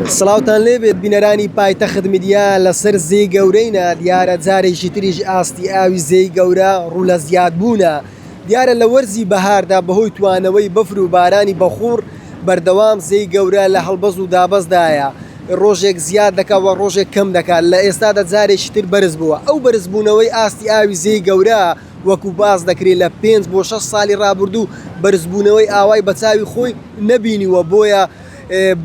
سڵاوتان لێبێت بینەرانی پایتەخت میدیا لەسەر زێی گەورەینە دیارە جارێکی تریژ ئاستی ئاوی زێی گەورە ڕوو لە زیادبوونە دیارە لە وەرزی بەهاردا بەهۆی توانەوەی بەفر و بارانی بەخوڕ بەردەوام زێی گەورە لە هەڵبەز و دابەزدایە ڕۆژێک زیاد دەکات و ڕۆژێک کەم دەکات لە ئێستادا جارێکی تر بەرز بووە ئەو بەرزبوونەوەی ئاستی ئاوی زێی گەورە وەکو باز دەکرێت لە 5 بۆ 6 ساڵی ڕابردوو بەرزبوونەوەی ئاوای بەچاوی خۆی نەبینیوە بۆیە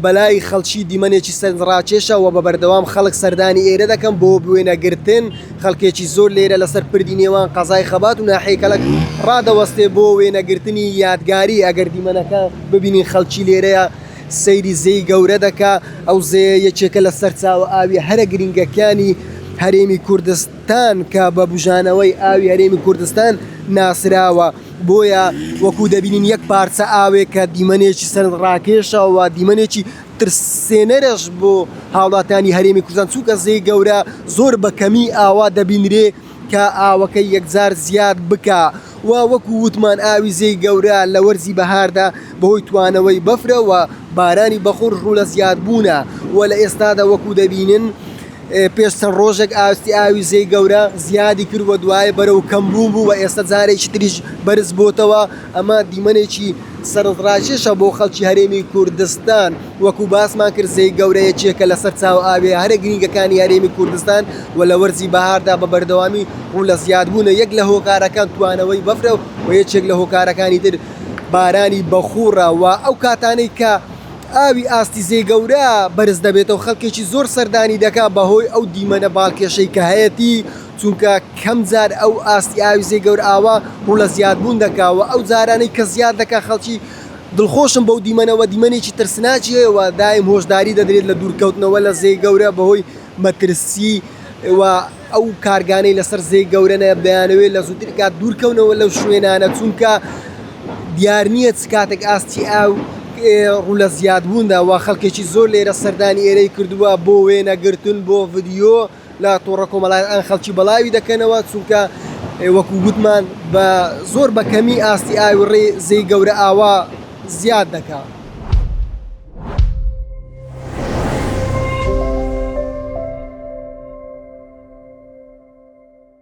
بەلای خەڵکی دیمەنێکی سەرڕاکێشە و بە بەردەوام خەڵک سەردانی ئێرە دەکەم بۆ وێنەگرتن خەڵکێکی زۆر لێرە لەسەر پردی نێوان قەزای خەبات و ناحێکەلک ڕادەوەستێ بۆ وێنەگرتنی یادگاری ئەگەر دیمەنەکە ببینین خەڵکی لێرەیە سەیری زێی گەورە دەکا ئەو زێ یەکێکە لە سەرچاوە ئاوی هەرە گرنگەکانی هەرێمی کوردستان کە بە بژانەوەی ئاوی هەرێمی کوردستان ناسراوە بۆیە وەکو دەبینین یەک پارچە ئاوێک کە دیمەنێکی سەرڕاکێشەوە دیمەنێکی ترسێنەرش بۆ هاوڵاتانی هەرێمی کوردستان چونکە زێی گەورە زۆر بە کەمی ئاوا دەبینرێ کە ئاوەکەی یەکجار زیاد بکە و وەکو وتمان ئاوی زێی گەورە لە وەرزی بەهاردا بەهۆی توانەوەی بەفرەوە بارانی بەخۆر ڕوو لە زیادبوونە و لە ئێستادا وەکو دەبینن پێش چەند ڕۆژێک ئاستی ئاوی زێی گەورە زیادی کردوە دوایە بەرەو کەمبوون بوو و ئێستا جارێکی تریش بەرز بۆتەوە ئەمە دیمەنێکی سەرڕاکێشە بۆ خەڵکی هەرێمی کوردستان وەکو باسمان کرد زێی گەورە یەکێکە لەسەر چاو ئاوێ هەرە گرنگەکانی هەرێمی کوردستان و لە وەرزی بەهاردا بە بەردەوامی ڕوو لە زیادبوونە یەک لە هۆکارەکان توانەوەی بەفرە و یەکێک لە هۆکارەکانی تر بارانی بەخوڕە و ئەو کاتانەی کە ئاوی ئاستی زێی گەورە بەرز دەبێتەوە خەڵکێکی زۆر سەردانی دەکات بەهۆی ئەو دیمەنە باڵکێشەی کە هەیەی چونکە کەم جار ئەو ئاستی ئاوی زێی گەورە ئاوا ڕوو لە زیادبوون دەکاوە ئەو جارانەی کە زیاد دەکات خەڵکی دڵخۆشم بەو دیمەنەوە دیمەنێکی ترسناکی هەیەوە دایم هۆشداری دەدرێت لە دوورکەوتنەوە لە زێی گەورە بەهۆی مەترسی و ئەو کارگانەی لەسەر زێی گەورە بەیانەوێت لە زووتر کات دوورکەونەوە لەو شوێنانە چونکە دیار نییە چ کاتێک ئاستی ئاو ڕوو لە زیادبووندا و خەڵکێکی زۆر لێرە سەردانی ئێرەی کردووە بۆ وێنەگرتن بۆ ڤیدیۆ لە تۆڕە کۆمەڵایەتان خەڵکی بەڵاوی دەکەنەوە چونکە وەکو گوتمان بە زۆر بە کەمی ئاستی ئاوی ڕێ زێی گەورە ئاوا زیاد دەکات.